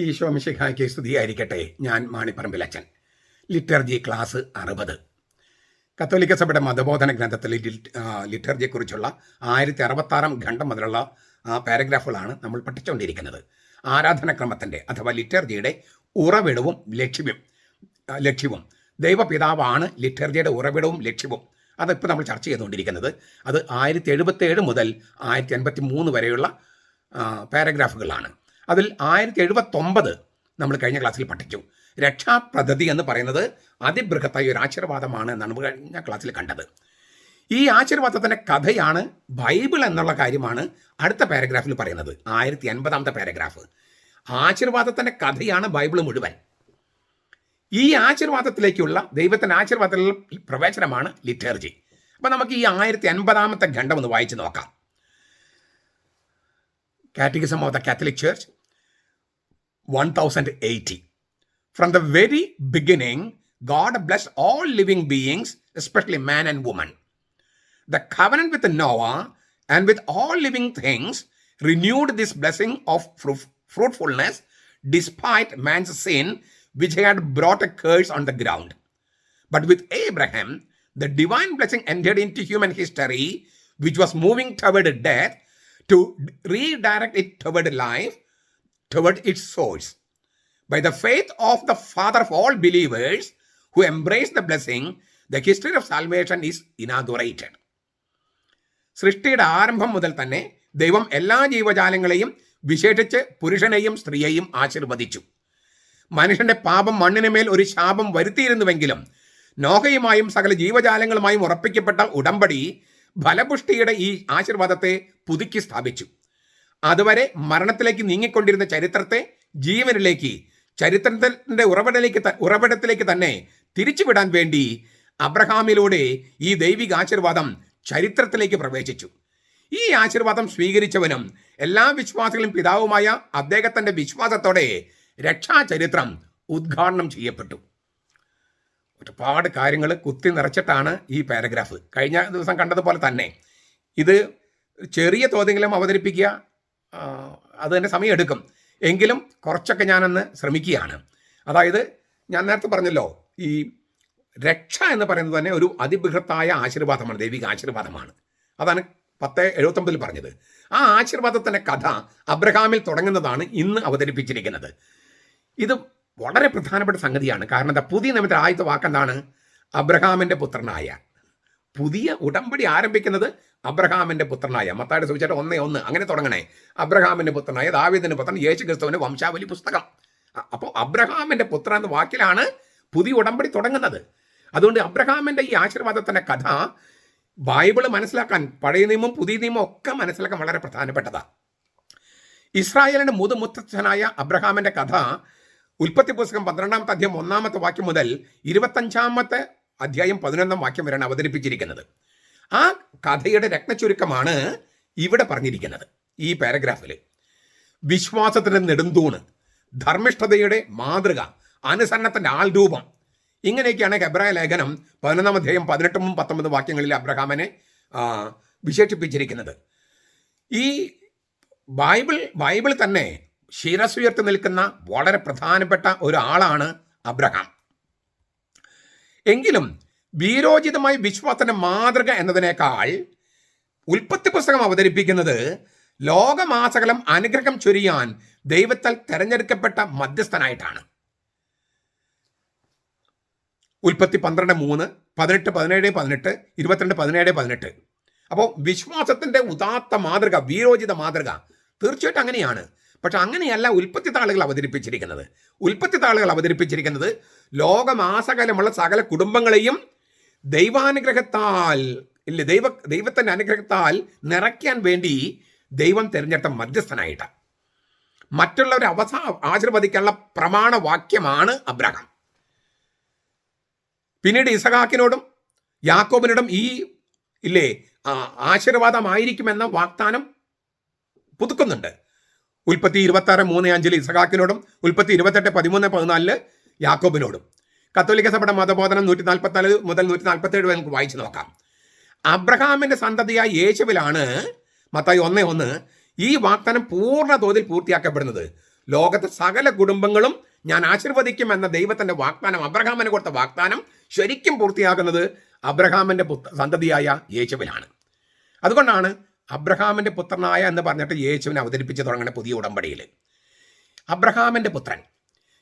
ഈശോ മിശിഹായ്ക്ക് സ്തുതിയായിരിക്കട്ടെ. ഞാൻ മാണിപ്പറമ്പിലച്ചൻ. Liturgy class 60. കത്തോലിക്ക സഭയുടെ മതബോധന ഗ്രന്ഥത്തിൽ ലിറ്റർജിയെക്കുറിച്ചുള്ള 1066 ഖണ്ഡം മുതലുള്ള പാരഗ്രാഫുകളാണ് നമ്മൾ പഠിച്ചുകൊണ്ടിരിക്കുന്നത്. ആരാധനക്രമത്തിൻ്റെ അഥവാ ലിറ്റർജിയുടെ ഉറവിടവും ലക്ഷ്യവും ദൈവപിതാവാണ് ലിറ്റർജിയുടെ ഉറവിടവും ലക്ഷ്യവും. അതിപ്പോൾ നമ്മൾ ചർച്ച ചെയ്തുകൊണ്ടിരിക്കുന്നത് അത് 1077 മുതൽ 1083 വരെയുള്ള പാരഗ്രാഫുകളാണ്. അതിൽ 1079 നമ്മൾ കഴിഞ്ഞ ക്ലാസ്സിൽ പഠിച്ചു. രക്ഷാപദ്ധതി എന്ന് പറയുന്നത് അതിബൃഹത്തായ ഒരു ആശീർവാദമാണ് എന്നാണ് കഴിഞ്ഞ ക്ലാസ്സിൽ കണ്ടത്. ഈ ആശീർവാദത്തിൻ്റെ കഥയാണ് ബൈബിൾ എന്നുള്ള കാര്യമാണ് അടുത്ത പാരഗ്രാഫിൽ പറയുന്നത്. 1080 പാരഗ്രാഫ്. ആശീർവാദത്തിൻ്റെ കഥയാണ് ബൈബിൾ മുഴുവൻ. ഈ ആശീർവാദത്തിലേക്കുള്ള ദൈവത്തിൻ്റെ ആശീർവാദത്തിലുള്ള പ്രവേശനമാണ് ലിറ്റർജി. അപ്പം നമുക്ക് ഈ 1080 ഖണ്ഡം ഒന്ന് വായിച്ച് നോക്കാം. Catechism of the Catholic Church 1080. From the very beginning, God blessed all living beings, especially man and woman. The covenant with Noah and with all living things renewed this blessing of fruitfulness despite man's sin, which had brought a curse on the ground. But with Abraham, the divine blessing entered into human history, which was moving toward death, to redirect it toward life, toward its source. By the faith of the Father of all believers who embrace the blessing, the history of salvation is inaugurated. സൃഷ്ടിയുടെ ആരംഭം മുതൽ തന്നെ ദൈവം എല്ലാ ജീവജാലങ്ങളെയും വിശേഷിച്ച് പുരുഷനെയും സ്ത്രീയെയും ആശീർവദിച്ചു. മനുഷ്യന്റെ പാപം മണ്ണിനുമേൽ ഒരു ശാപം വരുത്തിയിരുന്നുവെങ്കിലും നോഹയുമായും സകല ജീവജാലങ്ങളുമായും ഉറപ്പിക്കപ്പെട്ട ഉടമ്പടി ഫലപുഷ്ടിയുടെ ഈ ആശീർവാദത്തെ പുതുക്കി സ്ഥാപിച്ചു. അതുവരെ മരണത്തിലേക്ക് നീങ്ങിക്കൊണ്ടിരുന്ന ചരിത്രത്തെ ജീവനിലേക്ക്, ചരിത്രത്തിൻ്റെ ഉറവിടത്തിലേക്ക് തന്നെ തിരിച്ചുവിടാൻ വേണ്ടി അബ്രഹാമിലൂടെ ഈ ദൈവിക ആശീർവാദം ചരിത്രത്തിലേക്ക് പ്രവേശിച്ചു. ഈ ആശീർവാദം സ്വീകരിച്ചവനും എല്ലാ വിശ്വാസികളും പിതാവുമായ അദ്ദേഹത്തിൻ്റെ വിശ്വാസത്തോടെ രക്ഷാചരിത്രം ഉദ്ഘാടനം ചെയ്യപ്പെട്ടു. ഒരുപാട് കാര്യങ്ങൾ കുത്തി നിറച്ചിട്ടാണ് ഈ പാരഗ്രാഫ്. കഴിഞ്ഞ ദിവസം കണ്ടതുപോലെ തന്നെ ഇത് ചെറിയ തോതിലും അവതരിപ്പിക്കുക, അത് തന്നെ സമയമെടുക്കും. എങ്കിലും കുറച്ചൊക്കെ ഞാനൊന്ന് ശ്രമിക്കുകയാണ്. അതായത് ഞാൻ നേരത്തെ പറഞ്ഞല്ലോ, ഈ രക്ഷ എന്ന് പറയുന്നത് തന്നെ ഒരു അതിബൃഹത്തായ ആശീർവാദമാണ്, ദൈവിക ആശീർവാദമാണ്. അതാണ് 1079 പറഞ്ഞത്. ആ ആശീർവാദത്തിൻ്റെ കഥ അബ്രഹാമിൽ തുടങ്ങുന്നതാണ് ഇന്ന് അവതരിപ്പിച്ചിരിക്കുന്നത്. ഇത് വളരെ പ്രധാനപ്പെട്ട സംഗതിയാണ്. കാരണം പുതിയ നിയമത്തിൽ ആദ്യത്തെ വാക്കെന്താണ്? അബ്രഹാമിൻ്റെ പുത്രനായ. പുതിയ ഉടമ്പടി ആരംഭിക്കുന്നത് അബ്രഹാമിൻ്റെ പുത്രനായ. മത്തായിയുടെ സുവിശേഷം 1:1 അങ്ങനെ തുടങ്ങണേ. അബ്രഹാമിൻ്റെ പുത്രനായ, ദാവീദിൻ്റെ പുത്രൻ, യേശു ക്രിസ്തുവിൻ്റെ വംശാവലി പുസ്തകം. അപ്പോൾ അബ്രഹാമിൻ്റെ പുത്രൻ എന്ന വാക്കിലാണ് പുതിയ ഉടമ്പടി തുടങ്ങുന്നത്. അതുകൊണ്ട് അബ്രഹാമിൻ്റെ ഈ ആശീർവാദത്തിൻ്റെ കഥ ബൈബിള് മനസ്സിലാക്കാൻ, പഴയ നിയമം പുതിയ നിയമം ഒക്കെ മനസ്സിലാക്കാൻ വളരെ പ്രധാനപ്പെട്ടതാണ്. ഇസ്രായേലിൻ്റെ മുതുമുത്തച്ഛനായ അബ്രഹാമിൻ്റെ കഥ ഉൽപ്പത്തി പുസ്തകം 12-ാമത്തെ അധ്യായം 1-ാമത്തെ വാക്യം മുതൽ 25-ാമത്തെ അധ്യായം 11-ാം വാക്യം വരെയാണ് അവതരിപ്പിച്ചിരിക്കുന്നത്. ആ കഥയുടെ രത്നച്ചുരുക്കമാണ് ഇവിടെ പറഞ്ഞിരിക്കുന്നത് ഈ പാരഗ്രാഫിൽ. വിശ്വാസത്തിൻ്റെ നെടുന്തൂണ്, ധർമ്മിഷ്ഠതയുടെ മാതൃക, അനുസരണത്തിൻ്റെ ആൾരൂപം, ഇങ്ങനെയൊക്കെയാണ് ഹെബ്രായ ലേഖനം 11-ാം അധ്യായം 18-19 വാക്യങ്ങളിൽ അബ്രഹാമിനെ വിശേഷിപ്പിച്ചിരിക്കുന്നത്. ഈ ബൈബിൾ തന്നെ ശിരസുയർത്തി നിൽക്കുന്ന വളരെ പ്രധാനപ്പെട്ട ഒരാളാണ് അബ്രഹാം. എങ്കിലും വീരോചിതമായ വിശ്വാസത്തിന്റെ മാതൃക എന്നതിനേക്കാൾ ഉൽപ്പത്തി പുസ്തകം അവതരിപ്പിക്കുന്നത് ലോകമാസകലം അനുഗ്രഹം ചൊരിയാൻ ദൈവത്താൽ തെരഞ്ഞെടുക്കപ്പെട്ട മധ്യസ്ഥനായിട്ടാണ്. ഉൽപ്പത്തി 12:3, 18, 17, 18, 22, 17, 18. അപ്പോൾ വിശ്വാസത്തിൻ്റെ ഉദാത്ത മാതൃക, വീരോചിത മാതൃക തീർച്ചയായിട്ടും അങ്ങനെയാണ്. പക്ഷെ അങ്ങനെയല്ല ഉൽപ്പത്തി താളുകൾ അവതരിപ്പിച്ചിരിക്കുന്നത്. ഉൽപ്പത്തി താളുകൾ അവതരിപ്പിച്ചിരിക്കുന്നത് ലോകമാസകലമുള്ള സകല കുടുംബങ്ങളെയും ദൈവാനുഗ്രഹത്താൽ ദൈവത്തിൻ്റെ അനുഗ്രഹത്താൽ നിറയ്ക്കാൻ വേണ്ടി ദൈവം തിരഞ്ഞെടുത്ത മധ്യസ്ഥനായിട്ടാണ്. മറ്റുള്ളവരെ ആശീർവദിക്കാനുള്ള പ്രമാണവാക്യമാണ് അബ്രഹാം. പിന്നീട് ഇസഹാക്കിനോടും യാക്കോബിനോടും ഈ ആശീർവാദമായിരിക്കുമെന്ന വാഗ്ദാനം പുതുക്കുന്നുണ്ട്. ഉൽപ്പത്തി 26:3-5 ഇസഹാക്കിനോടും ഉൽപ്പത്തി 28:13-14 യാക്കോബിനോടും. കത്തോലിക്ക സഭയുടെ മതബോധനം 144 മുതൽ 147 വരെ നമുക്ക് വായിച്ചു നോക്കാം. അബ്രഹാമിൻ്റെ സന്തതിയായ യേശുവിലാണ് മത്തായി 1:1 ഈ വാഗ്ദാനം പൂർണ്ണ തോതിൽ പൂർത്തിയാക്കപ്പെടുന്നത്. ലോകത്തെ സകല കുടുംബങ്ങളും ഞാൻ ആശീർവദിക്കും എന്ന ദൈവത്തിന്റെ വാഗ്ദാനം, അബ്രഹാമിന് കൊടുത്ത വാഗ്ദാനം ശരിക്കും പൂർത്തിയാകുന്നത് അബ്രഹാമിന്റെ സന്തതിയായ യേശുവിലാണ്. അതുകൊണ്ടാണ് അബ്രഹാമിന്റെ പുത്രനായ എന്ന് പറഞ്ഞിട്ട് യേശുവിനെ അവതരിപ്പിച്ച് തുടങ്ങുന്ന പുതിയ ഉടമ്പടിയിൽ. അബ്രഹാമിന്റെ പുത്രൻ,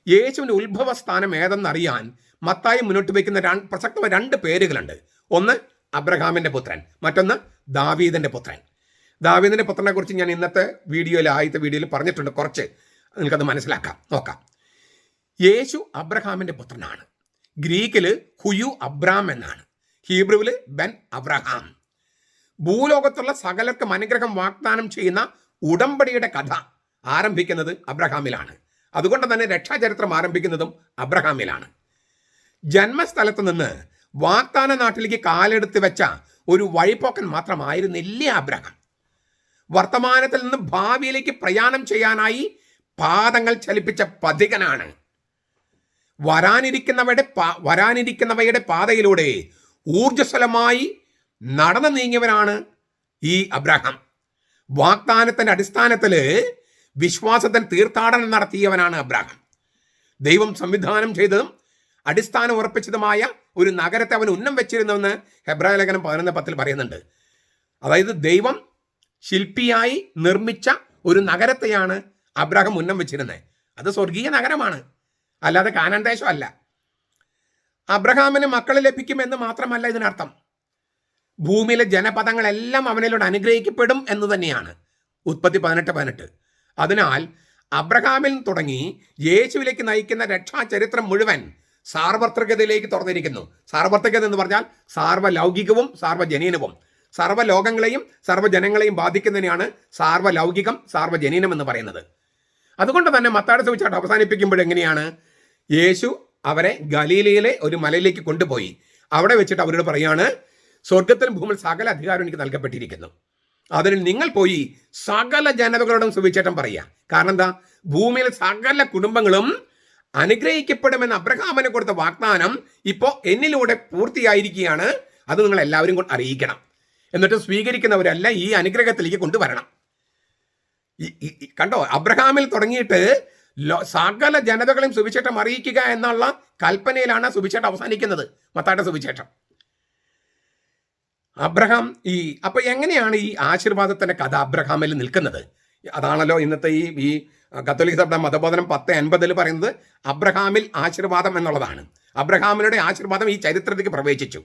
യേശുവിന്റെ ഉത്ഭവസ്ഥാനം ഏതെന്നറിയാൻ മത്തായി മുന്നോട്ട് വയ്ക്കുന്ന പ്രസക്തമായ 2 പേരുകളുണ്ട്. ഒന്ന് അബ്രഹാമിന്റെ പുത്രൻ, മറ്റൊന്ന് ദാവീദിന്റെ പുത്രൻ. ദാവീദിന്റെ പുത്രനെ കുറിച്ച് ഞാൻ ഇന്നത്തെ ആദ്യത്തെ വീഡിയോയിൽ പറഞ്ഞിട്ടുണ്ട്. കുറച്ച് നിങ്ങൾക്കത് മനസ്സിലാക്കാം, നോക്കാം. യേശു അബ്രഹാമിന്റെ പുത്രനാണ്. ഗ്രീക്കിൽ ഹുയു അബ്രാം എന്നാണ്, ഹീബ്രുവിൽ ബെൻ അബ്രഹാം. ഭൂലോകത്തുള്ള സകലർക്കും അനുഗ്രഹം വാഗ്ദാനം ചെയ്യുന്ന ഉടമ്പടിയുടെ കഥ ആരംഭിക്കുന്നത് അബ്രഹാമിലാണ്. അതുകൊണ്ട് തന്നെ രക്ഷാചരിത്രം ആരംഭിക്കുന്നതും അബ്രഹാമിലാണ്. ജന്മസ്ഥലത്ത് നിന്ന് വാഗ്ദാന നാട്ടിലേക്ക് കാലെടുത്ത് വെച്ച ഒരു വഴിപോക്കൻ മാത്രമായിരുന്നില്ല അബ്രഹാം. വർത്തമാനത്തിൽ നിന്ന് ഭാവിയിലേക്ക് പ്രയാണം ചെയ്യാനായി പാദങ്ങൾ ചലിപ്പിച്ച പഥികനാണ്. വരാനിരിക്കുന്നവയുടെ പാതയിലൂടെ ഊർജ്ജസ്വലമായി നടന്നു നീങ്ങിയവനാണ് ഈ അബ്രഹാം. വാഗ്ദാനത്തിന്റെ അടിസ്ഥാനത്തിൽ വിശ്വാസത്തിന് തീർത്ഥാടനം നടത്തിയവനാണ് അബ്രഹാം. ദൈവം സംവിധാനം ചെയ്തതും അടിസ്ഥാനം ഉറപ്പിച്ചതുമായ ഒരു നഗരത്തെ അവൻ ഉന്നം വെച്ചിരുന്നുവെന്ന് ഹെബ്രായ ലേഖനം 11:10 പറയുന്നുണ്ട്. അതായത് ദൈവം ശില്പിയായി നിർമ്മിച്ച ഒരു നഗരത്തെയാണ് അബ്രഹാം ഉന്നം വെച്ചിരുന്നത്. അത് സ്വർഗീയ നഗരമാണ്, അല്ലാതെ കാനാൻ ദേശമല്ല. അബ്രഹാമിന് മക്കൾ ലഭിക്കുമെന്ന് മാത്രമല്ല ഇതിനർത്ഥം. ഭൂമിയിലെ ജനപദങ്ങളെല്ലാം അവനിലൂടെ അനുഗ്രഹിക്കപ്പെടും എന്ന് തന്നെയാണ് ഉൽപ്പത്തി 18:18. അതിനാൽ അബ്രഹാമിൽ തുടങ്ങി യേശുവിലേക്ക് നയിക്കുന്ന രക്ഷാചരിത്രം മുഴുവൻ സാർവത്രികതയിലേക്ക് തുറന്നിരിക്കുന്നു. സാർവത്രികത എന്ന് പറഞ്ഞാൽ സാർവലൗകികവും സാർവജനീനവും. സർവ്വലോകങ്ങളെയും സർവ്വജനങ്ങളെയും ബാധിക്കുന്നതിനെയാണ് സാർവലൗകികം സാർവജനീനം എന്ന് പറയുന്നത്. അതുകൊണ്ട് തന്നെ മത്തായിയുടെ സുവിശേഷം അവസാനിപ്പിക്കുമ്പോഴെങ്ങനെയാണ്? യേശു അവരെ ഗലീലയിലെ ഒരു മലയിലേക്ക് കൊണ്ടുപോയി. അവിടെ വെച്ചിട്ട് അവരോട് പറയാണ്, സ്വർഗത്തിലും ഭൂമിയിൽ സകല അധികാരം എനിക്ക് നൽകപ്പെട്ടിരിക്കുന്നു. അതിന് നിങ്ങൾ പോയി സകല ജനതകളോടും സുവിശേഷം പറയുക. കാരണം എന്താ? ഭൂമിയിൽ സകല കുടുംബങ്ങളും അനുഗ്രഹിക്കപ്പെടുമെന്ന് അബ്രഹാമിന് കൊടുത്ത വാഗ്ദാനം ഇപ്പോൾ എന്നിലൂടെ പൂർത്തിയായിരിക്കുകയാണ്. അത് നിങ്ങൾ എല്ലാവരും കൊണ്ട് അറിയിക്കണം. എന്നിട്ട് സ്വീകരിക്കുന്നവരെല്ലാം ഈ അനുഗ്രഹത്തിലേക്ക് കൊണ്ടുവരണം. കണ്ടോ, അബ്രഹാമിൽ തുടങ്ങിയിട്ട് സകല ജനതകളെയും സുവിശേഷം അറിയിക്കുക എന്നുള്ള കൽപ്പനയിലാണ് സുവിശേഷം അവസാനിക്കുന്നത്, മത്തായിയുടെ സുവിശേഷം. അബ്രഹാം അപ്പൊ എങ്ങനെയാണ് ഈ ആശീർവാദത്തിന്റെ കഥ അബ്രഹാമിൽ നിൽക്കുന്നത്? അതാണല്ലോ ഇന്നത്തെ ഈ കത്തോലിക്ക സഭ മതബോധനം 10:80 പറയുന്നത് അബ്രഹാമിൽ ആശീർവാദം എന്നുള്ളതാണ്. അബ്രഹാമിയുടെ ആശീർവാദം ഈ ചരിത്രത്തിലേക്ക് പ്രവേശിച്ചു.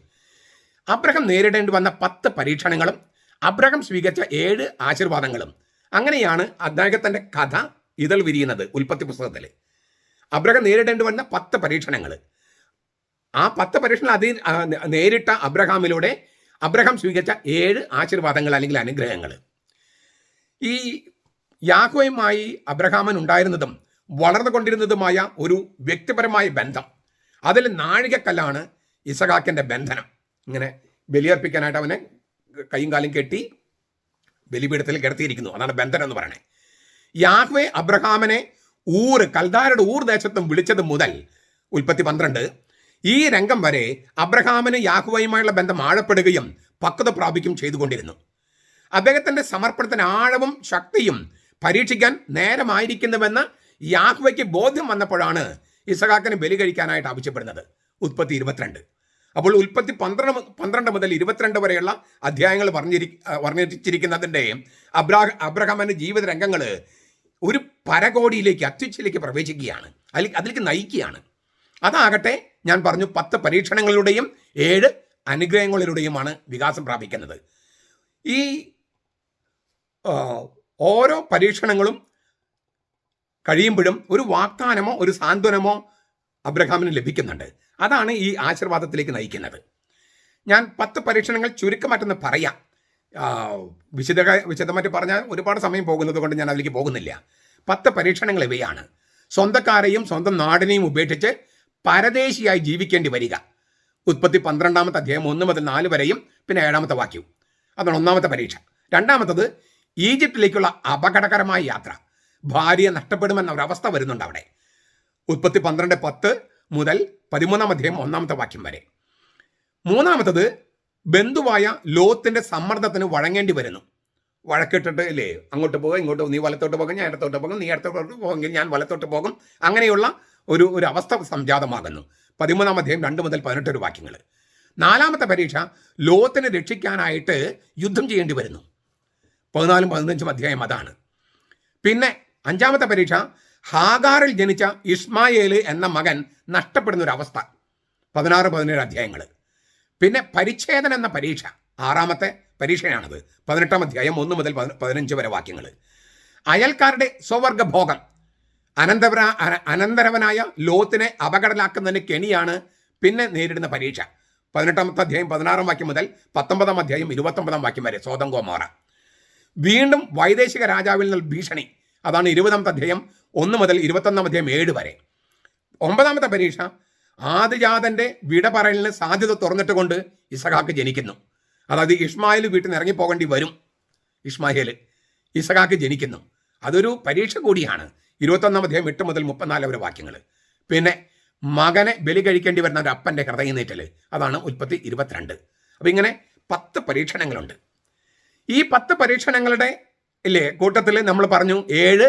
അബ്രഹാം നേരിടേണ്ടി വന്ന 10 പരീക്ഷണങ്ങളും അബ്രഹാം സ്വീകരിച്ച 7 ആശീർവാദങ്ങളും, അങ്ങനെയാണ് അദ്ദേഹത്തിന്റെ കഥ ഇതൾ വിരിയുന്നത്. ഉൽപ്പത്തി പുസ്തകത്തിൽ അബ്രഹാം നേരിടേണ്ടി വന്ന 10 പരീക്ഷണങ്ങൾ, ആ 10 പരീക്ഷണങ്ങൾ നേരിട്ട അബ്രഹാമിലൂടെ അബ്രഹാം സ്വീകരിച്ച 7 ആശീർവാദങ്ങൾ അല്ലെങ്കിൽ അനുഗ്രഹങ്ങൾ. ഈ യാഹോയുമായി അബ്രഹാമൻ ഉണ്ടായിരുന്നതും വളർന്നുകൊണ്ടിരുന്നതുമായ ഒരു വ്യക്തിപരമായ ബന്ധം, അതിൽ നാഴികക്കല്ലാണ് ഇസഹാക്കിന്റെ ബന്ധനം. ഇങ്ങനെ ബലിയർപ്പിക്കാനായിട്ട് അവനെ കൈയും കാലും കെട്ടി ബലിപീഠത്തിൽ കിടത്തിയിരിക്കുന്നു. അതാണ് ബന്ധനം എന്ന് പറയണേ. യാഹ്വേ അബ്രഹാമിനെ കൽദാരുടെ ഊർ ദേശത്തും വിളിച്ചത് മുതൽ ഉൽപ്പത്തി 12 ഈ രംഗം വരെ അബ്രഹാമിന് യാഹ്വയുമായുള്ള ബന്ധം ആഴപ്പെടുകയും പക്വത പ്രാപിക്കുകയും ചെയ്തുകൊണ്ടിരുന്നു. അദ്ദേഹത്തിന്റെ സമർപ്പണത്തിന് ആഴവും ശക്തിയും പരീക്ഷിക്കാൻ നേരമായിരിക്കുന്നുവെന്ന് യാഹ്വയ്ക്ക് ബോധ്യം വന്നപ്പോഴാണ് ഇസഹാക്കിന് ബലി കഴിക്കാനായിട്ട് ആവശ്യപ്പെടുന്നത്. ഉൽപ്പത്തി 22. അപ്പോൾ ഉൽപ്പത്തി 12 മുതൽ 22 വരെയുള്ള അധ്യായങ്ങൾ വർണ്ണിച്ചിരിക്കുന്നതിൻ്റെ അബ്രഹാമിന്റെ ജീവിത രംഗങ്ങൾ ഒരു പരകോടിയിലേക്ക്, അത്യുച്ചയിലേക്ക് പ്രവേശിക്കുകയാണ്, അതിലേക്ക് നയിക്കുകയാണ്. അതാകട്ടെ ഞാൻ പറഞ്ഞു 10 പരീക്ഷണങ്ങളിലൂടെയും 7 അനുഗ്രഹങ്ങളിലൂടെയുമാണ് വികാസം പ്രാപിക്കുന്നത്. ഈ ഓരോ പരീക്ഷണങ്ങളും കഴിയുമ്പോഴും ഒരു വാഗ്ദാനമോ ഒരു സാന്ത്വനമോ അബ്രഹാമിന് ലഭിക്കുന്നുണ്ട്. അതാണ് ഈ ആശീർവാദത്തിലേക്ക് നയിക്കുന്നത്. ഞാൻ 10 പരീക്ഷണങ്ങൾ ചുരുക്കമായിട്ടൊന്ന് പറയാം. വിശദമായിട്ട് പറഞ്ഞാൽ ഒരുപാട് സമയം പോകുന്നത് കൊണ്ട് ഞാൻ അതിലേക്ക് പോകുന്നില്ല. 10 പരീക്ഷണങ്ങൾ ഇവയാണ്. സ്വന്തക്കാരെയും സ്വന്തം നാടിനെയും ഉപേക്ഷിച്ച് പരദേശിയായി ജീവിക്കേണ്ടി വരിക. ഉൽപ്പത്തി 12 അധ്യായം 1 മുതൽ 4 വരെയും പിന്നെ 7 വാക്യം. അതാണ് 1ാമത്തെ പരീക്ഷ. 2ാമത്തത് ഈജിപ്തിലേക്കുള്ള അപകടകരമായ യാത്ര. ഭാര്യയെ നഷ്ടപ്പെടുമെന്ന ഒരവസ്ഥ വരുന്നുണ്ട് അവിടെ. ഉൽപ്പത്തി 12:10 മുതൽ 13 അധ്യായം 1 വാക്യം വരെ. 3ാമത്തത് ബന്ധുവായ ലോത്തിന്റെ സമ്മർദ്ദത്തിന് വഴങ്ങേണ്ടി വരുന്നു. വഴക്കിട്ടിട്ട് ഇല്ലേ, അങ്ങോട്ട് പോകുക, ഇങ്ങോട്ട് നീ വലത്തോട്ട് പോകും, ഞാൻ ഇടത്തോട്ട് പോകും, നീ ഇടത്തോട്ട് പോകുമെങ്കിൽ ഞാൻ വലത്തോട്ട് പോകും, അങ്ങനെയുള്ള ഒരു അവസ്ഥ സംജാതമാകുന്നു. 13-ാം അധ്യായം 2 മുതൽ 18 വാക്യങ്ങൾ. 4-ാമത്തെ പരീക്ഷ ലോത്തിനെ രക്ഷിക്കാനായിട്ട് യുദ്ധം ചെയ്യേണ്ടി വരുന്നു. 14-ഉം 15-ഉം അധ്യായം അതാണ്. പിന്നെ 5-ാമത്തെ പരീക്ഷ ഹാഗാറിൽ ജനിച്ച ഇസ്മായേൽ എന്ന മകൻ നഷ്ടപ്പെടുന്ന ഒരു അവസ്ഥ. 16-17 അധ്യായങ്ങൾ. പിന്നെ പരിച്ഛേദന എന്ന പരീക്ഷ 6-ാമത്തെ പരീക്ഷയാണത്. 18-ാം അധ്യായം 1 മുതൽ 15 വരെ വാക്യങ്ങൾ. അയൽക്കാരുടെ സ്വവർഗഭോഗം, അനന്തരവനായ ലോത്തിനെ അപകടലാക്കുന്നതിന് കെണിയാണ് പിന്നെ നേരിടുന്ന പരീക്ഷ. 18-ാമത്തെ അധ്യായം 16-ാം വാക്യം മുതൽ 19-ാം അധ്യായം 29-ാം വാക്യം വരെ സോദം ഗൊമോറ. വീണ്ടും വൈദേശിക രാജാവിൽ നിന്നുള്ള ഭീഷണി, അതാണ് 20-ാമത്തെ അധ്യായം 1 മുതൽ 21-ാം അധ്യായം 7 വരെ. 9-ാമത്തെ പരീക്ഷ ആദിജാതന്റെ വിട പറയലിന് സാധ്യത തുറന്നിട്ട് കൊണ്ട് ഇസഹാക്ക് ജനിക്കുന്നു. അതായത് ഇസ്മായിൽ വീട്ടിൽ നിന്ന് ഇറങ്ങിപ്പോകേണ്ടി വരും. ഇസഹാക്ക് ജനിക്കുന്നു. അതൊരു പരീക്ഷ കൂടിയാണ്. 21-ാം അധ്യായം 8 മുതൽ 34 വരെ വാക്യങ്ങൾ. പിന്നെ മകനെ ബലി കഴിക്കേണ്ടി വരുന്ന ഒരു അപ്പൻ്റെ ഹൃദയനീറ്റൽ, അതാണ് ഉൽപ്പത്തി 22. അപ്പം ഇങ്ങനെ 10 പരീക്ഷണങ്ങളുണ്ട്. ഈ 10 പരീക്ഷണങ്ങളുടെ കൂട്ടത്തിൽ നമ്മൾ പറഞ്ഞു 7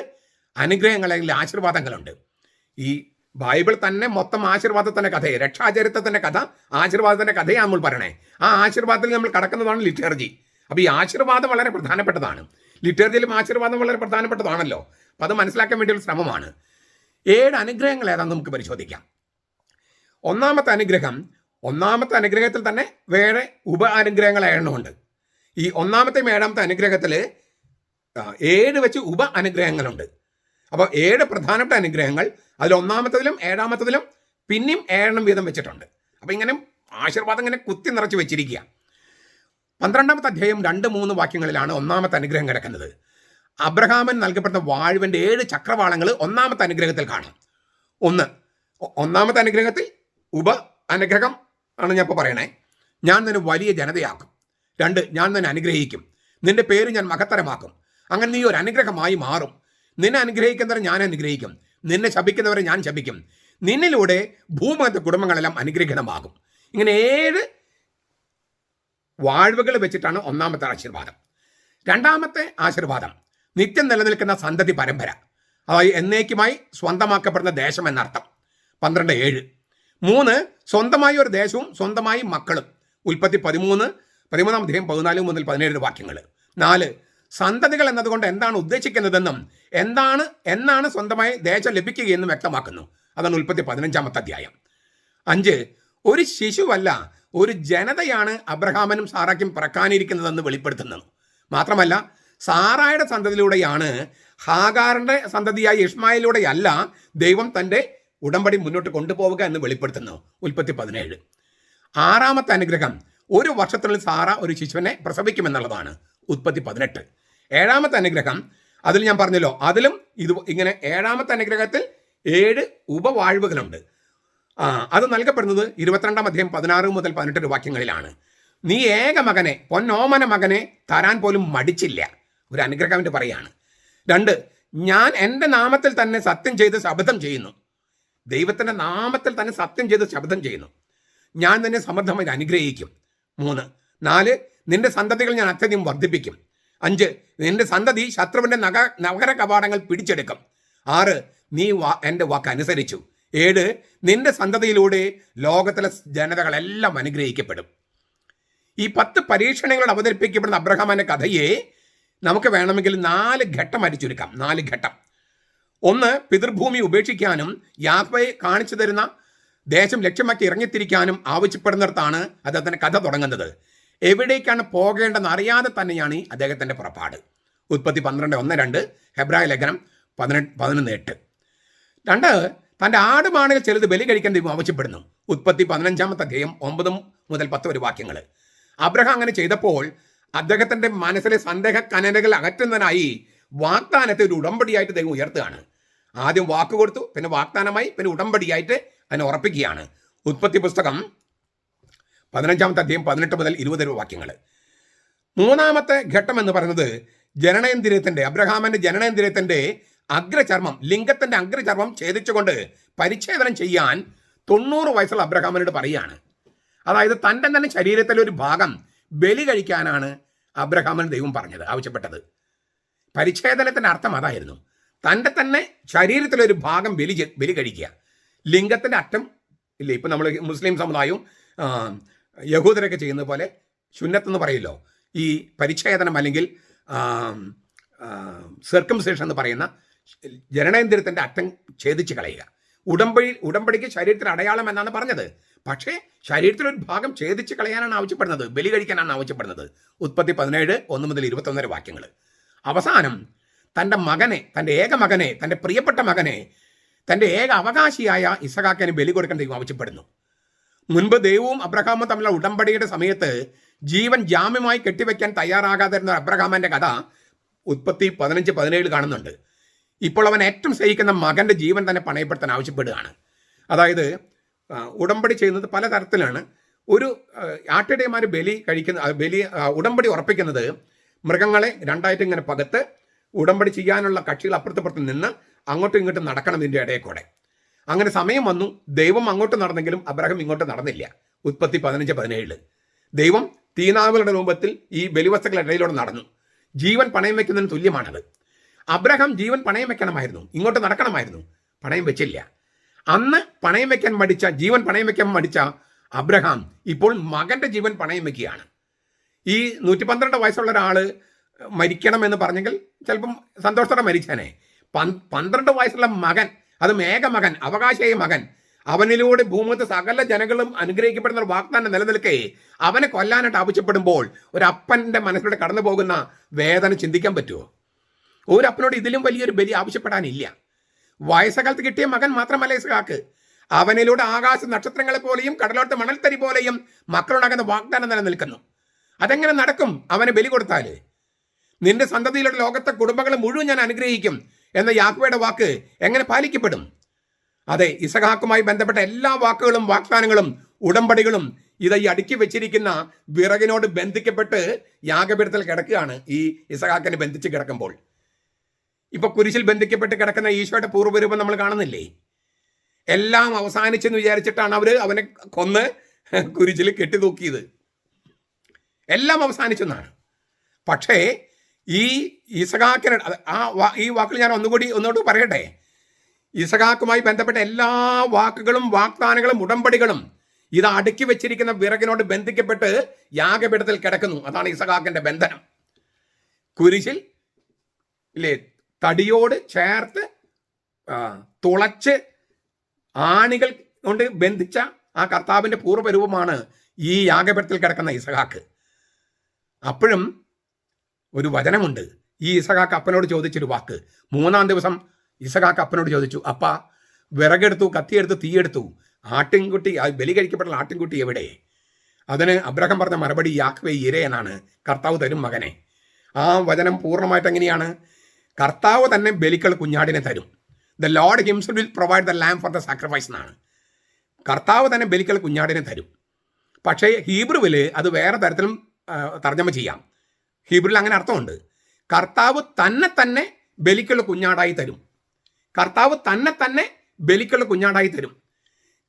അനുഗ്രഹങ്ങൾ അല്ലെങ്കിൽ ആശീർവാദങ്ങളുണ്ട്. ഈ ബൈബിൾ തന്നെ മൊത്തം ആശീർവാദത്തിൻ്റെ കഥയെ, രക്ഷാചരിത്രത്തിൻ്റെ കഥ, ആശീർവാദത്തിൻ്റെ കഥയാണ് നമ്മൾ പറയണേ. ആ ആശീർവാദത്തിൽ നമ്മൾ കടക്കുന്നതാണ് ലിറ്റർജി. അപ്പോൾ ഈ ആശീർവാദം വളരെ പ്രധാനപ്പെട്ടതാണ്. ലിറ്റർജിയിലും ആശീർവാദം വളരെ പ്രധാനപ്പെട്ടതാണല്ലോ. അപ്പം അത് മനസ്സിലാക്കാൻ വേണ്ടിയൊരു ശ്രമമാണ്. 7 അനുഗ്രഹങ്ങൾ ഏതാണെന്ന് നമുക്ക് പരിശോധിക്കാം. ഒന്നാമത്തെ അനുഗ്രഹത്തിൽ തന്നെ വേറെ ഉപ അനുഗ്രഹങ്ങൾ 7 ഉണ്ട്. ഈ 1-ാമത്തെയും 7-ാമത്തെ അനുഗ്രഹത്തിൽ 7 വെച്ച് ഉപ അനുഗ്രഹങ്ങളുണ്ട്. അപ്പോൾ 7 പ്രധാനപ്പെട്ട അനുഗ്രഹങ്ങൾ, അതിൽ 1-ാമത്തതിലും 7-ാമത്തതിലും പിന്നെയും 7 വീതം വെച്ചിട്ടുണ്ട്. അപ്പോൾ ഇങ്ങനെ ആശീർവാദം ഇങ്ങനെ കുത്തി നിറച്ച് വെച്ചിരിക്കുക. 12-ാമത്തെ അധ്യായം 2-3 വാക്യങ്ങളിലാണ് 1-ാമത്തെ അനുഗ്രഹം കിടക്കുന്നത്. അബ്രഹാമിന് നൽകപ്പെട്ട വാഴുവിൻ്റെ 7 ചക്രവാളങ്ങൾ 1-ാമത്തെ അനുഗ്രഹത്തിൽ കാണാം. 1-ാമത്തെ അനുഗ്രഹത്തിൽ ഉപ അനുഗ്രഹം ആണ് ഞാൻ ഇപ്പോൾ പറയണേ. ഞാൻ നിന്നെ വലിയ ജനതയാക്കും. 2, ഞാൻ നിന്നെ അനുഗ്രഹിക്കും. നിന്റെ പേര് ഞാൻ മഹത്തരമാക്കും. അങ്ങനെ നീ ഒരു അനുഗ്രഹമായി മാറും. നിന്നെ അനുഗ്രഹിക്കുന്നവരെ ഞാൻ അനുഗ്രഹിക്കും, നിന്നെ ശപിക്കുന്നവരെ ഞാൻ ശപിക്കും. നിന്നിലൂടെ ഭൂമുഖത്തെ കുടുംബങ്ങളെല്ലാം അനുഗ്രഹീതമാകും. ഇങ്ങനെ 7 വാഴ്വുകൾ വെച്ചിട്ടാണ് 1-ാമത്തെ ആശീർവാദം. 2-ാമത്തെ ആശീർവാദം നിത്യം നിലനിൽക്കുന്ന സന്തതി പരമ്പര, അതായത് എന്നേക്കുമായി സ്വന്തമാക്കപ്പെടുന്ന ദേശം എന്നർത്ഥം. 12:7. 3, സ്വന്തമായി ഒരു ദേശവും സ്വന്തമായി മക്കളും. ഉൽപ്പത്തി 13-ാം അധ്യായം 14 മുതൽ 17 വാക്യങ്ങൾ. 4, സന്തതികൾ എന്നതുകൊണ്ട് എന്താണ് ഉദ്ദേശിക്കുന്നതെന്നും എന്നാണ് സ്വന്തമായി ദേശം ലഭിക്കുകയെന്നും വ്യക്തമാക്കുന്നു. അതാണ് ഉൽപ്പത്തി 15-ാമത്തെ അധ്യായം. 5, ഒരു ശിശുവല്ല ഒരു ജനതയാണ് അബ്രഹാമിനും സാറായ്ക്കും പിറക്കാനിരിക്കുന്നതെന്ന് വെളിപ്പെടുത്തുന്നു. മാത്രമല്ല സാറായുടെ സന്തതിയിലൂടെയാണ്, ഹാഗാറിന്റെ സന്തതിയായ ഇസ്മായിലൂടെയല്ല ദൈവം തൻ്റെ ഉടമ്പടി മുന്നോട്ട് കൊണ്ടുപോവുക എന്ന് വെളിപ്പെടുത്തുന്നു. ഉൽപ്പത്തി 17. 6-ാമത്തെ അനുഗ്രഹം 1 വർഷത്തിനുള്ളിൽ സാറ ഒരു ശിശുവിനെ പ്രസവിക്കുമെന്നുള്ളതാണ്. ഉൽപ്പത്തി 18. 7-ാമത്തെ അനുഗ്രഹം, അതിൽ ഞാൻ പറഞ്ഞല്ലോ, അതിലും ഇങ്ങനെ 7-ാമത്തെ അനുഗ്രഹത്തിൽ 7 ഉപവാഴ്വുകളുണ്ട്. അത് നൽകപ്പെടുന്നത് 22-ാം അധ്യായം 16 മുതൽ 18 വാക്യങ്ങളിലാണ്. നീ ഏക മകനെ, പൊന്നോമന മകനെ തരാൻ പോലും മടിച്ചില്ല. ഒരു അനുഗ്രഹം വേണ്ടി പറയാണ്. 2, ഞാൻ എൻ്റെ നാമത്തിൽ തന്നെ സത്യം ചെയ്ത് ശപഥം ചെയ്യുന്നു. ദൈവത്തിൻ്റെ നാമത്തിൽ തന്നെ സത്യം ചെയ്ത് ശപഥം ചെയ്യുന്നു. ഞാൻ നിന്നെ സമൃദ്ധമായി അനുഗ്രഹിക്കും. 3, 4, നിന്റെ സന്തതികൾ ഞാൻ അത്യധികം വർദ്ധിപ്പിക്കും. 5, നിന്റെ സന്തതി ശത്രുവിൻ്റെ നഗര കവാടങ്ങൾ പിടിച്ചെടുക്കും. 6, നീ എൻ്റെ വാക്ക് അനുസരിച്ചു. 7, നിന്റെ സന്തതിയിലൂടെ ലോകത്തിലെ ജനതകളെല്ലാം അനുഗ്രഹിക്കപ്പെടും. ഈ 10 പരീക്ഷണങ്ങളോട് അവതരിപ്പിക്കപ്പെടുന്ന അബ്രഹാമിന്റെ കഥയെ നമുക്ക് വേണമെങ്കിൽ 4 ഘട്ടമായിട്ട് ചുരുക്കാം. 4 ഘട്ടം. 1, പിതൃഭൂമി ഉപേക്ഷിക്കാനും യാഹ്വയെ കാണിച്ചു തരുന്ന ദേശം ലക്ഷ്യമാക്കി ഇറങ്ങിത്തിരിക്കാനും ആവശ്യപ്പെടുന്നിടത്താണ് അദ്ദേഹത്തിൻ്റെ കഥ തുടങ്ങുന്നത്. എവിടേക്കാണ് പോകേണ്ടതെന്ന് അറിയാതെ തന്നെയാണ് അദ്ദേഹത്തിൻ്റെ പുറപ്പാട്. ഉൽപ്പത്തി 12:1-2, ഹെബ്രായ ലേഖനം 11:8. 2, തൻ്റെ ആടുമാണിൽ ചിലത് ബലി കഴിക്കാൻ ദൈവം ആവശ്യപ്പെടുന്നു. ഉൽപ്പത്തി 15-ാമത്തെ അധ്യായം 9 മുതൽ 10 വരെ വാക്യങ്ങൾ. അബ്രഹാം അങ്ങനെ ചെയ്തപ്പോൾ അദ്ദേഹത്തിൻ്റെ മനസ്സിലെ സന്ദേഹ കനലുകൾ അകറ്റുന്നതിനായി വാഗ്ദാനത്തെ ഒരു ഉടമ്പടിയായിട്ട് ദൈവം ഉയർത്തുകയാണ്. ആദ്യം വാക്ക് കൊടുത്തു, പിന്നെ വാഗ്ദാനമായി, പിന്നെ ഉടമ്പടിയായിട്ട് അതിനെ ഉറപ്പിക്കുകയാണ്. ഉൽപ്പത്തി പുസ്തകം 15-ാമത്തെ അധ്യായം 18 മുതൽ 20 വാക്യങ്ങൾ. 3-ാമത്തെ ഘട്ടം എന്ന് പറയുന്നത് ജനനേന്ദ്രിയത്തിൻ്റെ, അബ്രഹാമിൻ്റെ ജനനേന്ദ്രിയത്തിൻ്റെ അഗ്രചർമ്മം, ലിംഗത്തിൻ്റെ അഗ്രചർമ്മം ഛേദിച്ചുകൊണ്ട് പരിച്ഛേദനം ചെയ്യാൻ 90 വയസ്സുള്ള അബ്രഹാമിനോട് പറയുകയാണ്. അതായത് തൻ്റെ തന്നെ ശരീരത്തിലെ ഒരു ഭാഗം ബലി കഴിക്കാനാണ് അബ്രഹാമിന് ദൈവം പറഞ്ഞത്, ആവശ്യപ്പെട്ടത്. പരിച്ഛേദനത്തിൻ്റെ അർത്ഥം അതായിരുന്നു. തൻ്റെ തന്നെ ശരീരത്തിലൊരു ഭാഗം ബലി കഴിക്കുക. ലിംഗത്തിൻ്റെ അറ്റം ഇല്ലേ, ഇപ്പം നമ്മൾ മുസ്ലിം സമുദായവും യഹൂദരൊക്കെ ചെയ്യുന്നത് പോലെ സുന്നത്തെന്ന് പറയില്ലോ, ഈ പരിച്ഛേദനം അല്ലെങ്കിൽ സർക്കംസിഷൻ എന്ന് പറയുന്ന ജനനേന്ദ്രിയത്തിൻ്റെ അറ്റം ഛേദിച്ച് കളയുക. ഉടമ്പടിക്ക് ശരീരത്തിൽ അടയാളം എന്നാണ് പറഞ്ഞത്. പക്ഷേ ശരീരത്തിലൊരു ഭാഗം ഛേദിച്ച് കളയാനാണ് ആവശ്യപ്പെടുന്നത്, ബലി കഴിക്കാനാണ് ആവശ്യപ്പെടുന്നത്. ഉൽപ്പത്തി 17:1-21 വാക്യങ്ങൾ. അവസാനം തൻ്റെ മകനെ, തൻ്റെ ഏക മകനെ, തൻ്റെ പ്രിയപ്പെട്ട മകനെ, തൻ്റെ ഏക അവകാശിയായ ഇസഹാക്കിന് ബലി കൊടുക്കാൻ ദൈവം ആവശ്യപ്പെടുന്നു. മുൻപ് ദൈവവും അബ്രഹാമും തമ്മിലുള്ള ഉടമ്പടിയുടെ സമയത്ത് ജീവൻ ജാമ്യമായി കെട്ടിവെക്കാൻ തയ്യാറാകാതിരുന്ന അബ്രഹാമിൻ്റെ കഥ ഉൽപ്പത്തി 15:17 കാണുന്നുണ്ട്. ഇപ്പോൾ അവൻ ഏറ്റവും സ്നേഹിക്കുന്ന മകൻ്റെ ജീവൻ തന്നെ പണയപ്പെടുത്താൻ ആവശ്യപ്പെടുകയാണ്. അതായത് ഉടമ്പടി ചെയ്യുന്നത് പല തരത്തിലാണ്. ഒരു ആട്ടിടയന്മാർ ഉടമ്പടി ഉറപ്പിക്കുന്നത് മൃഗങ്ങളെ രണ്ടായിട്ട് ഇങ്ങനെ പകത്ത് ഉടമ്പടി ചെയ്യാനുള്ള കക്ഷികൾ അപ്പുറത്തപ്പുറത്ത് നിന്ന് അങ്ങോട്ടും ഇങ്ങോട്ടും നടക്കണം ഇതിൻ്റെ ഇടയിൽ കൂടെ. അങ്ങനെ സമയം വന്നു, ദൈവം അങ്ങോട്ട് നടന്നെങ്കിലും അബ്രഹാം ഇങ്ങോട്ട് നടന്നില്ല. ഉൽപ്പത്തി 15:17 ദൈവം തീനാവുകളുടെ രൂപത്തിൽ ഈ ബലിവസ്തുക്കളുടെ ഇടയിലൂടെ നടന്നു. ജീവൻ പണയം വെക്കുന്നതിന് തുല്യമാണത്. അബ്രഹാം ജീവൻ പണയം വെക്കണമായിരുന്നു, ഇങ്ങോട്ട് നടക്കണമായിരുന്നു, പണയം വെച്ചില്ല. അന്ന് ജീവൻ പണയം വെക്കാൻ മടിച്ച അബ്രഹാം ഇപ്പോൾ മകൻ്റെ ജീവൻ പണയം വെക്കുകയാണ്. ഈ 112 വയസ്സുള്ള ഒരാൾ മരിക്കണമെന്ന് പറഞ്ഞെങ്കിൽ ചിലപ്പം സന്തോഷത്തോടെ മരിച്ചേനെ. 12 വയസ്സുള്ള മകൻ, അതും ഏക മകൻ, അവകാശിയായ മകൻ, അവനിലൂടെ ഭൂമിത്തെ സകല ജനങ്ങളും അനുഗ്രഹിക്കപ്പെടുന്ന ഒരു വാഗ്ദാനം നിലനിൽക്കെ അവനെ കൊല്ലാനായിട്ട് ആവശ്യപ്പെടുമ്പോൾ ഒരപ്പൻ്റെ മനസ്സിലൂടെ കടന്നു പോകുന്ന വേദന ചിന്തിക്കാൻ പറ്റുമോ? ഒരപ്പനോട് ഇതിലും വലിയൊരു ബലി ആവശ്യപ്പെടാനില്ല. വയസ്സകാലത്ത് കിട്ടിയ മകൻ മാത്രമല്ല ഇസ്ഹാക്ക്, അവനിലൂടെ ആകാശ നക്ഷത്രങ്ങളെ പോലെയും കടലോട്ട് മണൽത്തരി പോലെയും മക്കളുണ്ടാകുന്ന വാഗ്ദാനം നിലനിൽക്കുന്നു. അതെങ്ങനെ നടക്കും? അവന് ബലി കൊടുത്താൽ നിന്റെ സന്തതിയിലുള്ള ലോകത്തെ കുടുംബങ്ങളെ മുഴുവൻ ഞാൻ അനുഗ്രഹിക്കും എന്ന യാഹ്വയുടെ വാക്ക് എങ്ങനെ പാലിക്കപ്പെടും? അതെ, ഇസഹാക്കുമായി ബന്ധപ്പെട്ട എല്ലാ വാക്കുകളും വാഗ്ദാനങ്ങളും ഉടമ്പടികളും ഈ അടുക്കി വെച്ചിരിക്കുന്ന വിറകിനോട് ബന്ധിക്കപ്പെട്ട് യാഗപീഠത്തിൽ കിടക്കുകയാണ്. ഈ ഇസഹാക്കിനെ ബന്ധിച്ച് കിടക്കുമ്പോൾ ഇപ്പൊ കുരിശിൽ ബന്ധിക്കപ്പെട്ട് കിടക്കുന്ന ഈശോയുടെ പൂർവ്വരൂപം നമ്മൾ കാണുന്നില്ലേ? എല്ലാം അവസാനിച്ചെന്ന് വിചാരിച്ചിട്ടാണ് അവനെ കൊന്ന് കുരിശിൽ കെട്ടിതൂക്കിയത്. എല്ലാം അവസാനിച്ചെന്നാണ്. പക്ഷേ ഈ ഇസഹാക്കിന് ഈ വാക്കുകൾ ഞാൻ ഒന്നുകൂടി പറയട്ടെ. ഇസഹാക്കുമായി ബന്ധപ്പെട്ട എല്ലാ വാക്കുകളും വാഗ്ദാനങ്ങളും ഉടമ്പടികളും ഇത് അടുക്കി വെച്ചിരിക്കുന്ന വിറകിനോട് ബന്ധിക്കപ്പെട്ട് യാഗപീഠത്തിൽ കിടക്കുന്നു. അതാണ് ഇസഹാക്കിന്റെ ബന്ധനം. കുരിശിൽ ഇല്ലേ തടിയോട് ചേർത്ത് തുളച്ച് ആണികൾ കൊണ്ട് ബന്ധിച്ച ആ കർത്താവിൻ്റെ പൂർവ്വരൂപമാണ് ഈ യാഗപീഠത്തിൽ കിടക്കുന്ന ഇസഹാക്ക്. അപ്പോഴും ഒരു വചനമുണ്ട്. ഈ ഇസഹാക്ക് അപ്പനോട് ചോദിച്ചൊരു വാക്ക്. 3-ാം ദിവസം ഇസഹാക്ക് അപ്പനോട് ചോദിച്ചു, അപ്പ വിറകെടുത്തു, കത്തിയെടുത്തു, തീയെടുത്തു, ആട്ടിൻകുട്ടി, ബലി കഴിക്കപ്പെട്ട ആട്ടിൻകുട്ടി എവിടെ? അതിന് അബ്രഹാം പറഞ്ഞ മറുപടി യാഹ്വേ ഇരേ എന്നാണ്, കർത്താവ് തരും മകനെ. ആ വചനം പൂർണ്ണമായിട്ട് എങ്ങനെയാണ്? കർത്താവ് തന്നെ ബലിക്കുള്ള കുഞ്ഞാടിനെ തരും. The lord himself will provide the lamb for the sacrifice എന്നാണ്. കർത്താവ് തന്നെ ബലിക്കുള്ള കുഞ്ഞാടിനെ തരും. പക്ഷേ ഹീബ്രുവിൽ അത് വേറെ തരത്തിലും തർജ്ജമ ചെയ്യാം. ഹീബ്രുവിൽ അങ്ങനെ അർത്ഥമുണ്ട്. കർത്താവ് തന്നെ ബലിക്കുള്ള കുഞ്ഞാടായി തരും. കർത്താവ് തന്നെ ബലിക്കുള്ള കുഞ്ഞാടായി തരും.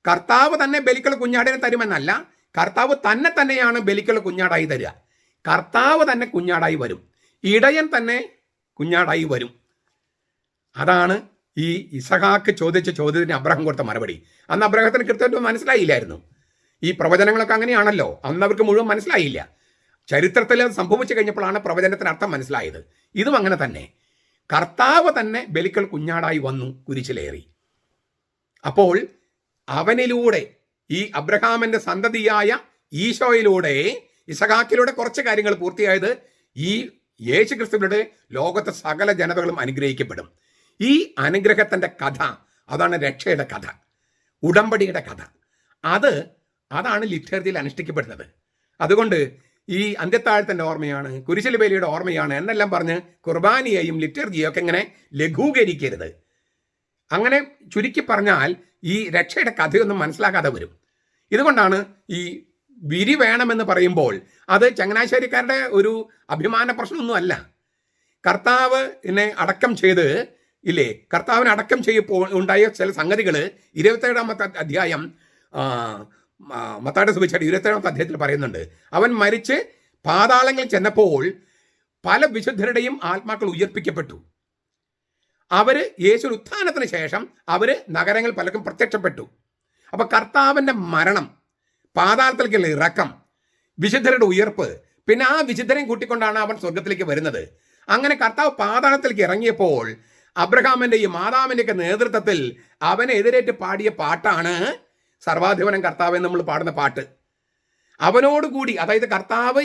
കർത്താവ് തന്നെ ബലിക്കുള്ള കുഞ്ഞാടിനെ തരുമെന്നല്ല, കർത്താവ് തന്നെയാണ് ബലിക്കുള്ള കുഞ്ഞാടായി തരിക. കർത്താവ് തന്നെ കുഞ്ഞാടായി വരും. ഇടയൻ തന്നെ കുഞ്ഞാടായി വരും. അതാണ് ഈ ഇസഹാക്ക് ചോദിച്ച ചോദ്യത്തിന് അബ്രഹാം കൊടുത്ത മറുപടി. അന്ന് അബ്രഹത്തിന് കൃത്യമായിട്ട് മനസ്സിലായില്ലായിരുന്നു. ഈ പ്രവചനങ്ങളൊക്കെ അങ്ങനെയാണല്ലോ, അന്ന് അവർക്ക് മുഴുവൻ മനസ്സിലായില്ല. ചരിത്രത്തിൽ സംഭവിച്ചു കഴിഞ്ഞപ്പോഴാണ് പ്രവചനത്തിന് അർത്ഥം മനസ്സിലായത്. ഇതും അങ്ങനെ തന്നെ. കർത്താവ് തന്നെ ബലിക്കൽ കുഞ്ഞാടായി വന്നു, കുരിശിലേറി. അപ്പോൾ അവനിലൂടെ, ഈ അബ്രഹാമിന്റെ സന്തതിയായ ഈശോയിലൂടെ, ഇസഹാക്കിലൂടെ കുറച്ച് കാര്യങ്ങൾ പൂർത്തിയായത് ഈ യേശു ക്രിസ്തുവിലൂടെ ലോകത്തെ സകല ജനതകളും അനുഗ്രഹിക്കപ്പെടും. ഈ അനുഗ്രഹത്തിൻ്റെ കഥ, അതാണ് രക്ഷയുടെ കഥ, ഉടമ്പടിയുടെ കഥ. അതാണ് ലിറ്റർജിയിൽ അനുഷ്ഠിക്കപ്പെടുന്നത്. അതുകൊണ്ട് ഈ അന്ത്യത്താഴത്തിൻ്റെ ഓർമ്മയാണ്, കുരിശിൽ ബലിയുടെ ഓർമ്മയാണ് എന്നെല്ലാം പറഞ്ഞ് കുർബാനയെയും ലിറ്റർജിയും ഒക്കെ ഇങ്ങനെ ലഘൂകരിക്കരുത്. അങ്ങനെ ചുരുക്കി പറഞ്ഞാൽ ഈ രക്ഷയുടെ കഥയൊന്നും മനസ്സിലാക്കാതെ വരും. ഇതുകൊണ്ടാണ് ഈ വിരി വേണമെന്ന് പറയുമ്പോൾ അത് ചങ്ങനാശ്ശേരിക്കാരുടെ ഒരു അഭിമാന പ്രശ്നമൊന്നുമല്ല. കർത്താവ് എന്നെ അടക്കം ചെയ്ത് ഇല്ലേ, കർത്താവിനെ അടക്കം ചെയ്യപ്പോൾ ഉണ്ടായ ചില സംഗതികൾ 27-ാമത്തെ അധ്യായം മത്തായിയുടെ സുവിശേഷം 27-ാമത്തെ അധ്യായത്തിൽ പറയുന്നുണ്ട്. അവൻ മരിച്ച് പാതാളങ്ങളിൽ ചെന്നപ്പോൾ പല വിശുദ്ധരുടെയും ആത്മാക്കൾ ഉയർപ്പിക്കപ്പെട്ടു. അവര് യേശു ഉത്ഥാനത്തിന് ശേഷം അവര് നഗരങ്ങൾ പലർക്കും പ്രത്യക്ഷപ്പെട്ടു. അപ്പൊ കർത്താവിന്റെ മരണം, പാതാളത്തിലേക്കുള്ള ഇറക്കം, വിശുദ്ധരുടെ ഉയർപ്പ്, പിന്നെ ആ വിശുദ്ധരെയും കൂട്ടിക്കൊണ്ടാണ് അവൻ സ്വർഗത്തിലേക്ക് വരുന്നത്. അങ്ങനെ കർത്താവ് പാതാളത്തിലേക്ക് ഇറങ്ങിയപ്പോൾ അബ്രഹാമിന്റെയും ആദാമിന്റെയൊക്കെ നേതൃത്വത്തിൽ അവനെ എതിരേറ്റ് പാടിയ പാട്ടാണ് സർവാധിപനം കർത്താവ് എന്ന് നമ്മൾ പാടുന്ന പാട്ട്. അവനോടുകൂടി, അതായത് കർത്താവ്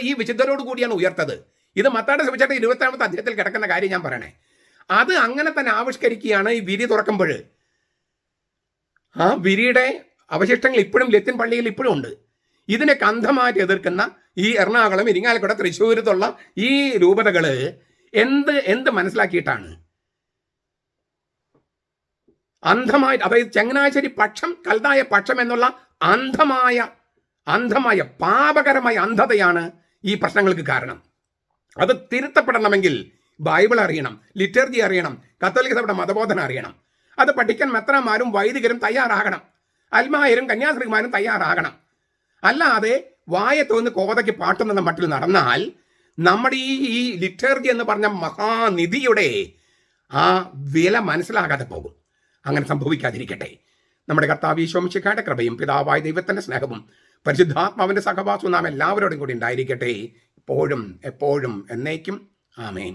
ഈ വിശുദ്ധരോട് കൂടിയാണ് ഉയർത്തത്. ഇത് മത്തായിയുടെ സുവിശേഷം 27-ാമത്തെ അധ്യായത്തിൽ കിടക്കുന്ന കാര്യം ഞാൻ പറയണേ. അത് അങ്ങനെ തന്നെ ആവിഷ്കരിക്കുകയാണ് ഈ വിരി തുറക്കുമ്പോൾ. ആ വിരിയുടെ അവശിഷ്ടങ്ങൾ ഇപ്പോഴും ലത്തീൻ പള്ളിയിൽ ഇപ്പോഴും ഉണ്ട്. ഇതിനെ അന്ധമായിട്ട് എതിർക്കുന്ന ഈ എറണാകുളം, ഇരിങ്ങാലക്കുട, തൃശ്ശൂരത്തുള്ള ഈ രൂപതകൾ എന്ത് മനസ്സിലാക്കിയിട്ടാണ് അന്ധമായി, അതായത് ചങ്ങനാശ്ശേരി പക്ഷം, കൽതായ പക്ഷം എന്നുള്ള അന്ധമായ പാപകരമായ അന്ധതയാണ് ഈ പ്രശ്നങ്ങൾക്ക് കാരണം. അത് തിരുത്തപ്പെടണമെങ്കിൽ ബൈബിൾ അറിയണം, ലിറ്റർജി അറിയണം, കത്തോലിക്ക സഭയുടെ മതബോധന അറിയണം. അത് പഠിക്കാൻ മെത്രാന്മാരും വൈദികരും തയ്യാറാകണം, അൽമായരും കന്യാസ്ത്രീമാരും തയ്യാറാകണം. അല്ലാതെ വായ തോന്ന് കോതയ്ക്ക് പാട്ടുന്ന മട്ടിൽ നടന്നാൽ നമ്മുടെ ഈ ലിറ്റർജി എന്ന് പറഞ്ഞ മഹാനിധിയുടെ ആ വില മനസ്സിലാകാതെ പോകും. അങ്ങനെ സംഭവിക്കാതിരിക്കട്ടെ. നമ്മുടെ കർത്താവ് ഈശോ മിശിഹായുടെ കൃപയും പിതാവായ ദൈവത്തിന്റെ സ്നേഹവും പരിശുദ്ധാത്മാവിന്റെ സഹവാസവും നാം എല്ലാവരോടും കൂടി ഉണ്ടായിരിക്കട്ടെ, ഇപ്പോഴും എപ്പോഴും എന്നേക്കും. ആമേൻ.